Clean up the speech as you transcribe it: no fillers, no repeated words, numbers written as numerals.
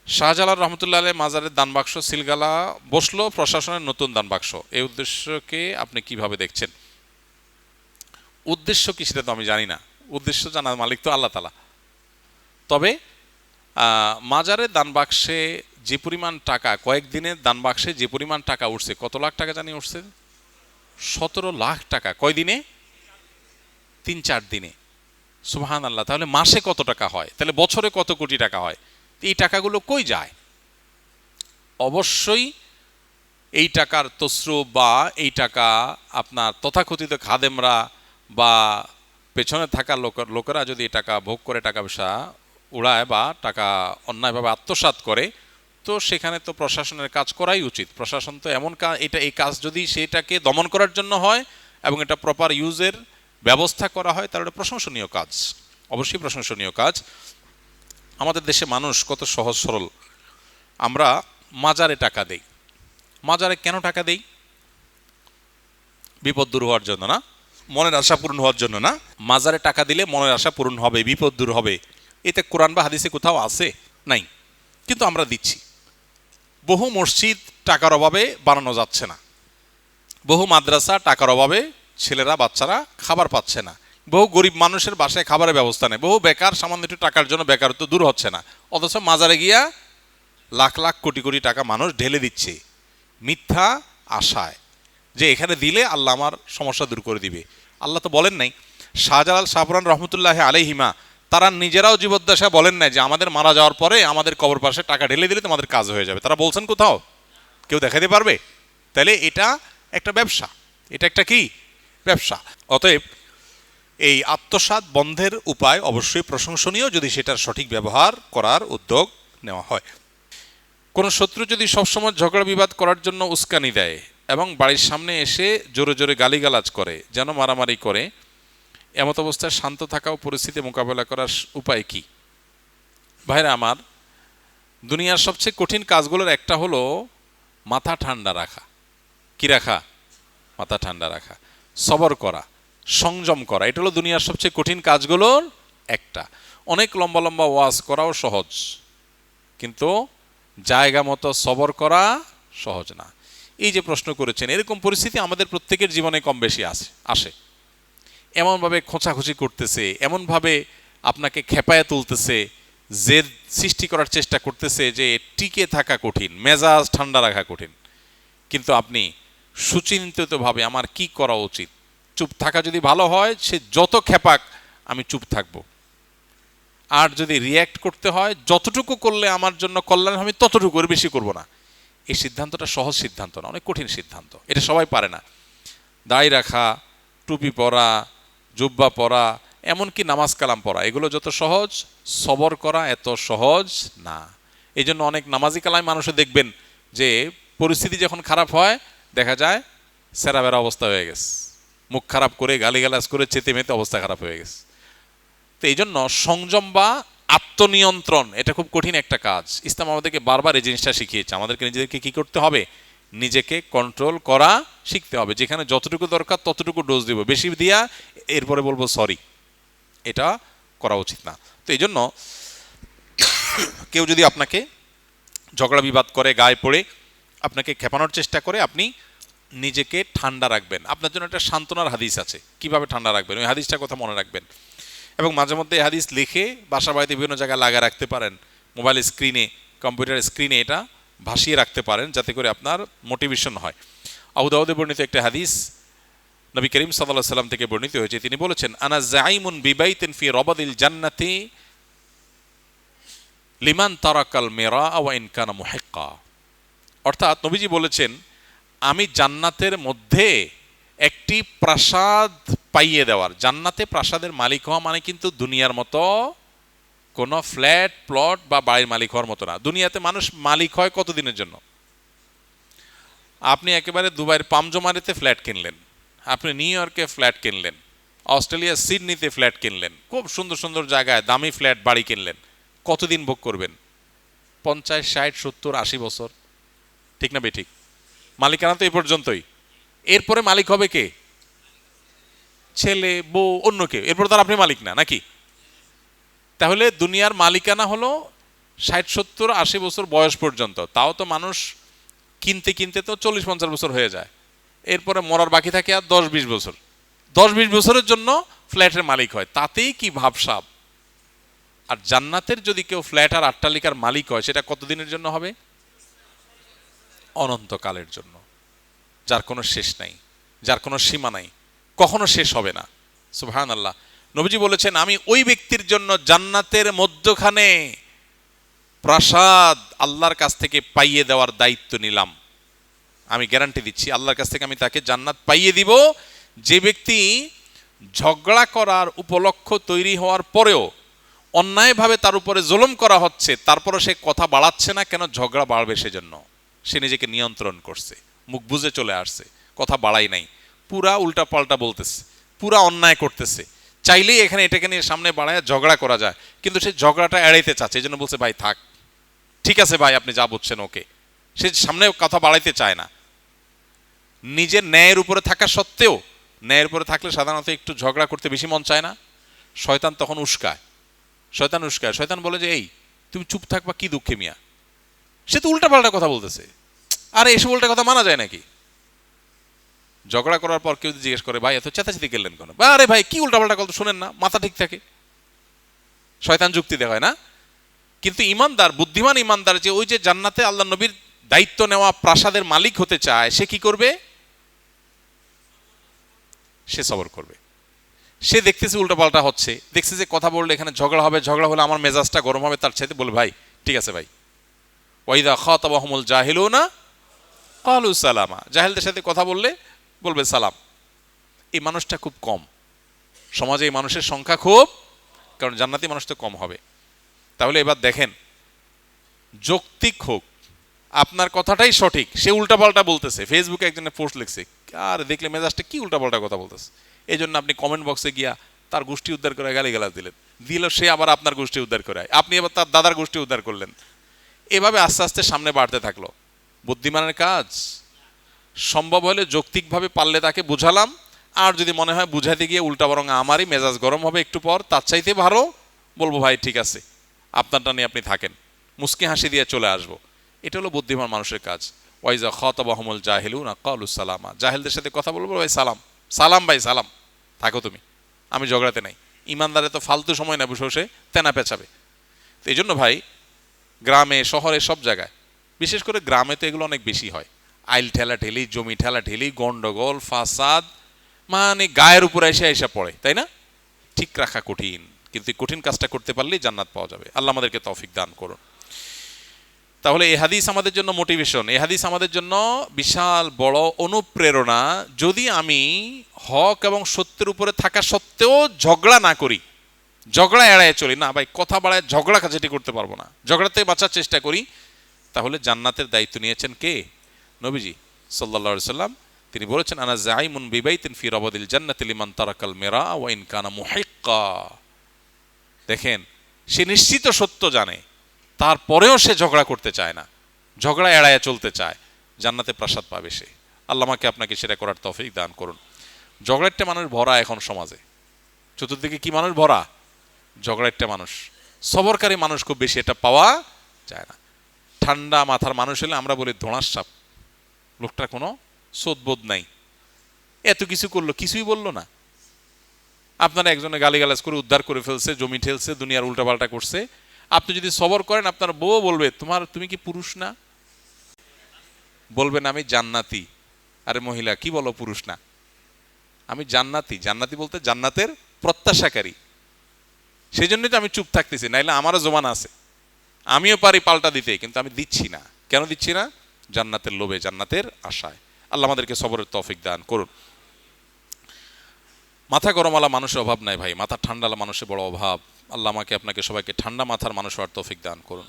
শাহজালাল রহমতুল্লাহ আলাইহি মাজারের দান বাক্স সিলগালা বসলো প্রশাসনের নতুন দান বাক্স, এই উদ্দেশ্যকে আপনি কিভাবে দেখছেন? উদ্দেশ্য কি সেটা তো আমি জানি না, উদ্দেশ্য জানার মালিক তো আল্লাহ তাআলা। তবে মাজারের দান বাক্সে যে পরিমাণ টাকা, কয়েকদিনের দান বাক্সে যে পরিমাণ টাকা উঠছে, কত লাখ টাকা জানি উঠছে? 17 লাখ টাকা। কয় দিনে? 3-4 দিনে। সুবহানাল্লাহ। তাহলে মাসে কত টাকা হয়? তাহলে বছরে কত কোটি টাকা হয়? এই টাকাগুলো কই যায়? অবশ্যই এই টাকার তসরুপ বা এই টাকা আপনার তথাকথিত খাদেমরা বা পেছনে থাকা লোকেরা যদি এই টাকা ভোগ করে টাকা পয়সা উড়ায় বা টাকা অন্যায়ভাবে আত্মসাৎ করে, তো সেখানে তো প্রশাসনের কাজ করাই উচিত। প্রশাসন তো এমন এই কাজ যদি সেটাকে দমন করার জন্য হয় এবং এটা প্রপার ইউজের ব্যবস্থা করা হয়, তাহলে এটা প্রশংসনীয় কাজ, অবশ্যই প্রশংসনীয় কাজ। আমাদের দেশে মানুষ কত সহজ সরল। আমরা মাজারে টাকা দেই। মাজারে কেন টাকা দেই? বিপদ দূর হওয়ার জন্য না, মনের আশা পূরণ হওয়ার জন্য না। মাজারে টাকা দিলে মনের আশা পূরণ হবে, বিপদ দূর হবে, এতে কোরআন বা হাদিসে কোথাও আছে? নাই, কিন্তু আমরা দিচ্ছি। বহু মসজিদ টাকার অভাবে বানানো যাচ্ছে না, বহু মাদ্রাসা টাকার অভাবে ছেলেরা বাচ্চারা খাবার পাচ্ছে না, বহু গরিব মানুষের বাসায় খাবারের ব্যবস্থা নেই, বহু বেকার সামান্য একটু টাকার জন্য বেকারত্ব দূর হচ্ছে না, অথচ মাজারে গিয়া লাখ লাখ কোটি কোটি টাকা মানুষ ঢেলে দিচ্ছে মিথ্যা আশায় যে এখানে দিলে আল্লাহ আমার সমস্যা দূর করে দিবে। আল্লাহ তো বলেন নাই। শাহজালাল শাহপুরান রহমতুল্লাহ আলাইহিমা তারা নিজেরাও জীবদ্দশা বলেন নাই যে আমাদের মারা যাওয়ার পরে আমাদের কবর পাশে টাকা ঢেলে দিলে তোমাদের কাজ হয়ে যাবে। তারা বলছেন কোথাও? কেউ দেখাতে পারবে? তাহলে এটা একটা ব্যবসা, এটা একটা কি ব্যবসা। অতএব এই আত্মসাৎ বন্ধের উপায় অবশ্যই প্রশংসনীয় যদি সেটার সঠিক ব্যবহার করার উদ্যোগ নেওয়া হয়। কোনো শত্রু যদি সবসময় ঝগড়া বিবাদ করার জন্য উস্কানি দেয় এবং বাড়ির সামনে এসে জোরে জোরে গালিগালাজ করে, যেন মারামারি করে, এমত অবস্থায় শান্ত থাকা ও পরিস্থিতি মোকাবেলা করার উপায় কি? ভাইরা আমার, দুনিয়ার সবচেয়ে কঠিন কাজগুলোর একটা হলো মাথা ঠান্ডা রাখা। কি রাখা? মাথা ঠান্ডা রাখা, সবর করা, সংযম করা। এটা হলো দুনিয়ার সবচেয়ে কঠিন কাজগুলোর একটা। অনেক লম্বা লম্বা ওয়াজ করাও সহজ, কিন্তু জায়গা মতো সবর করা সহজ না। এই যে প্রশ্ন করেছেন, এরকম পরিস্থিতি আমাদের প্রত্যেকের জীবনে কম বেশি আসে। এমনভাবে খোঁচাখুচি করতেছে, এমনভাবে আপনাকে খেপায় তুলতেছে, জেদ সৃষ্টি করার চেষ্টা করতেছে যে টিকে থাকা কঠিন, মেজাজ ঠান্ডা রাখা কঠিন। কিন্তু আপনি সুচিন্তিতভাবে আমার কি করা উচিত, চুপ থাকা যদি ভালো হয়, সে যত খেপাক আমি চুপ থাকবো। আর যদি রিয়্যাক্ট করতে হয়, যতটুকু করলে আমার জন্য কল্যাণ হবে ততটুকু, এর বেশি করব না। এই সিদ্ধান্তটা সহজ সিদ্ধান্ত না, অনেক কঠিন সিদ্ধান্ত। এটা সবাই পারে না। দাড়ি রাখা, টুপি পরা, জুব্বা পরা, এমনকি নামাজ কালাম পড়া, এগুলো যত সহজ, সবর করা এত সহজ না। এই জন্য অনেক নামাজি কালাম মানুষে দেখবেন যে পরিস্থিতি যখন খারাপ হয়, দেখা যায় সেরাবেরা অবস্থা হয়ে গেছে, মুখ খারাপ করে গালিগালাজ করে চেতে মেতে অবস্থা খারাপ হয়ে গেছে। তো এই জন্য সংযম বা আত্মনিয়ন্ত্রণ এটা খুব কঠিন একটা কাজ। ইসলাম আমাদেরকে বারবার এই জিনিসটা শিখিয়েছে, আমাদেরকে নিজেদেরকে কি করতে হবে? নিজেকে কন্ট্রোল করা শিখতে হবে। যেখানে যতটুকু দরকার ততটুকু ডোজ দিব, বেশি দিয়া এরপরে বলবো সরি, এটা করা উচিত না। তো এই জন্য কেউ যদি আপনাকে ঝগড়া বিবাদ করে, গায়ে পড়ে আপনাকে খেপানোর চেষ্টা করে, আপনি নিজেকে ঠান্ডা রাখবেন। আপনার জন্য একটা সান্ত্বনার হাদিস আছে, কিভাবে ঠান্ডা রাখবেন, ওই হাদিসটার কথা মনে রাখবেন। এবং মাঝে মধ্যে এই হাদিস লিখে বাসা বাড়িতে বিভিন্ন জায়গায় লাগা রাখতে পারেন, মোবাইল স্ক্রিনে, কম্পিউটার স্ক্রিনে এটা ভাসিয়ে রাখতে পারেন, যাতে করে আপনার মোটিভেশন হয়। আবু দাউদে বর্ণিত একটা হাদিস নবী করিম সাল্লাল্লাহু আলাইহি সাল্লাম থেকে বর্ণিত হয়েছে। তিনি বলেছেন, আনা জাইমুন বিবাইতিন ফি রাবাদিল জান্নাতি লিমান তারাকাল মিরা ওয়া ইন কানা মুহিক্কা। অর্থাৎ নবীজি বলেছেন, আমি জান্নাতের মধ্যে একটি প্রাসাদ পাইয়ে দেওয়ার। জান্নাতে প্রাসাদের মালিক হওয়া মানে কিন্তু দুনিয়ার মতো কোনো ফ্ল্যাট প্লট বা বাড়ির মালিক হওয়ার মতো না। দুনিয়াতে মানুষ মালিক হয় কতদিনের জন্য? আপনি একেবারে দুবাইয়ের পামজমারিতে ফ্ল্যাট কিনলেন, আপনি নিউ ইয়র্কে ফ্ল্যাট কিনলেন, অস্ট্রেলিয়ার সিডনিতে ফ্ল্যাট কিনলেন, খুব সুন্দর সুন্দর জায়গায় দামি ফ্ল্যাট বাড়ি কিনলেন, কতদিন ভোগ করবেন? 50, 60, 70, 80 বছর, ঠিক না বেঠিক? মালিকানা তো এই পর্যন্তই। এরপরে মালিক হবে কে? ছেলে, বউ, অন্য কেউ। এরপর তার আপনি মালিক না, নাকি? তাহলে দুনিয়ার মালিকানা হলো 60, 70, 80 বছর বয়স পর্যন্ত, তাও তো মানুষ কিনতে কিনতে তো 40, 50 বছর হয়ে যায়। এরপরে মরার বাকি থাকে আর 10, 20 বছর। 10, 20 বছরের জন্য ফ্ল্যাটের মালিক হয়, তাতেই কি ভাবসাব। আর জান্নাতের যদি কেউ ফ্ল্যাট আর অট্টালিকার মালিক হয়, সেটা কতদিনের জন্য হবে? অনন্তকালের জন্য, যার কোনো শেষ নাই, যার কোনো সীমা নাই, কখনো শেষ হবে না। সুবহানাল্লাহ। নবীজি বলেছেন, আমি ওই ব্যক্তির জন্য জান্নাতের মধ্যখানে প্রাসাদ আল্লাহর কাছ থেকে পাইয়ে দেওয়ার দায়িত্ব নিলাম। আমি গ্যারান্টি দিচ্ছি, আল্লাহর কাছ থেকে আমি তাকে জান্নাত পাইয়ে দিব। যে ব্যক্তি ঝগড়া করার উপলক্ষ তৈরি হওয়ার পরেও অন্যায়ভাবে তার উপরে জুলুম করা হচ্ছে, তারপরে সে কথা বাড়াচ্ছে না, কেন? ঝগড়া বাড়বে সেজন্য। সে নিজেকে নিয়ন্ত্রণ করছে, মুখ বুজে চলে আসছে, কথা বাড়াই নাই, পুরা উল্টা পাল্টা বলতেছে, পুরা অন্যায় করতেছে। চাইলেই এখানে এটাকে নিয়ে সামনে বাড়ায় ঝগড়া করা যায়, কিন্তু সে ঝগড়াটা এড়াইতে চাচ্ছে, এই জন্য বলছে ভাই থাক, ঠিক আছে ভাই আপনি যা বলছেন ওকে। সে সামনে কথা বাড়াইতে চায় না। নিজের ন্যায়ের উপরে থাকা সত্ত্বেও, ন্যায়ের উপরে থাকলে সাধারণত একটু ঝগড়া করতে বেশি মন চায় না। শয়তান তখন উস্কায়, শয়তান বলে যে এই তুমি চুপ থাকবা, কি দুঃখে মিয়া, সে তো উল্টা পাল্টা কথা বলতেছে। আরে এসব উল্টা কথা মানা যায় নাকি? ঝগড়া করার পর কেউ জিজ্ঞেস করে ভাই এত চেঁচাচেঁতি করলেন কেন? আরে ভাই কি উল্টা পাল্টা কথা শুনেন না, মাথা ঠিক থাকে। শয়তান যুক্তি দেখায় না। কিন্তু ইমানদার, বুদ্ধিমান ইমানদার, যে ওই যে জান্নাতে আল্লাহ নবীর দায়িত্ব নেওয়া প্রাসাদের মালিক হতে চায়, সে কি করবে? সে সবর করবে। সে দেখতেছে উল্টাপাল্টা হচ্ছে, দেখছে যে কথা বললে এখানে ঝগড়া হবে, ঝগড়া হলে আমার মেজাজটা গরম হবে, তার চাইতে বলে ভাই ঠিক আছে ভাই। ওয়াইদা খাতাবাহুমুল জাহিলুনা ক্বালু সালামা, জাহেলদের সাথে কথা বললে বলবে সালাম। এই মানুষটা খুব কম সমাজে, এই মানুষের সংখ্যা খুব, কারণ জান্নাতি মানুষ তো কম হবে। তাহলে এবার দেখেন, যৌক্তিক হোক, আপনার কথাটাই সঠিক, সে উল্টাপাল্টা বলতেছে, ফেসবুকে একজনে পোস্ট লিখছে, আর দেখলে মেজাজটা কি উল্টাপাল্টা কথা বলতেছে, এই জন্য আপনি কমেন্ট বক্সে গিয়া তার গোষ্ঠী উদ্ধার করে গালিগালাজ দিলেন, সে আবার আপনার গোষ্ঠী উদ্ধার করে, আপনি আবার তার দাদার গোষ্ঠী উদ্ধার করলেন। এভাবে আস্তে আস্তে সামনে বাড়তে থাকলো। বুদ্ধিমানের কাজ সম্ভব হলে যৌক্তিকভাবে পারলে তাকে বুঝালাম, আর যদি মনে হয় বুঝাতে গিয়ে উল্টা বরং আমারই মেজাজ গরম হবে একটু পর, তার চাইতে ভালো বলবো ভাই ঠিক আছে আপনারটা নিয়ে আপনি থাকেন, মুস্কি হাসি দিয়ে চলে আসবো। এটা হলো বুদ্ধিমান মানুষের কাজ। ওয়াইজা খাতাবাহুমুল জাহিলুনা ক্বালু সালামা, জাহেলদের সাথে কথা বলবো ভাই সালাম, সালাম ভাই সালাম, থাকো তুমি, আমি ঝগড়াতে নাই। ইমানদারে তো ফালতু সময় না বসে বসে তেনা পেঁচাবে। তো এই জন্য ভাই, গ্রামে শহরে সব জায়গায়, বিশেষ করে গ্রামে তো এগুলো অনেক বেশি হয়। আইল ঠেলা ঠেলি, জমি ঠেলা ঠেলি, গন্ডগোল, ফাসাদ, মানে গায়ের উপরে এসে পড়ে, তাই না? ঠিক রাখা কঠিন, কিন্তু এই কঠিন কাজটা করতে পারলেই জান্নাত পাওয়া যাবে। আল্লাহ আমাদেরকে তৌফিক দান করুন। তাহলে এই হাদিস আমাদের জন্য মোটিভেশন, এই হাদিস আমাদের জন্য বিশাল বড় অনুপ্রেরণা। যদি আমি হক এবং সত্যের উপরে থাকা সত্ত্বেও ঝগড়া না করি, ঝগড়া এড়ায় চলি না ভাই, কথা বাড়ায় ঝগড়া কাছাটি করতে পারবো না, ঝগড়া থেকে বাঁচার চেষ্টা করি, তাহলে জান্নাতের দায়িত্ব নিয়েছেন কে? নবীজি সাল্লাল্লাহু আলাইহি সাল্লাম। তিনি বলেছেন আনা যাইমুন বিবাইতিন ফি রাবাদিল জান্নাতি লিমান তারাকাল মিরা ওয়া ইন কানা মুহিক্কা। দেখেন, সে নিশ্চিত সত্য জানে, তারপরেও সে ঝগড়া করতে চায় না, ঝগড়া এড়ায় চলতে চায়, জান্নাতে প্রাসাদ পাবে সে। আল্লাহ আমাকে আপনাকে সেটা করার তৌফিক দান করুন। ঝগড়াটা মানুষ ভরা এখন সমাজে, চতুর্দিকে কি মানুষ ভরা? ঝগড়াটা মানুষ। সবরকারী মানুষ খুব বেশি এটা পাওয়া যায় না। ঠান্ডা মাথার মানুষ হলে আমরা বলি ধোঁড়ার সাপ, লোকটার কোনো সোদবোধ নাই, এত কিছু করলো কিছুই বললো না। আপনারা একজনে গালিগালাজ করে উদ্ধার করে ফেলছে, জমি ঠেলছে, দুনিয়ার উল্টাপাল্টা করছে, আপনি যদি সবর করেন, আপনার বউ বলবে তুমি কি পুরুষ না? বলবেন আমি জান্নাতি। আরে মহিলা কি বলো পুরুষ না? আমি জান্নাতি। জান্নাতি বলতে জান্নাতের প্রত্যাশাকারী, সেই জন্যই তো আমি চুপ থাকতেছি, নাইলে আমারও জমান আছে, আমিও পারি পাল্টা দিতে, কিন্তু আমি দিচ্ছি না। কেন দিচ্ছি না? জান্নাতের লোভে, জান্নাতের আশায়। আল্লাহ আমাদেরকে সবরের তৌফিক দান করুন। মাথা গরমালা মানুষের অভাব নাই ভাই, মাথা ঠান্ডালা মানুষের বড় অভাব। আল্লাহ আমাকে আপনাকে সবাইকে ঠান্ডা মাথার মানুষ হওয়ার তৌফিক দান করুন।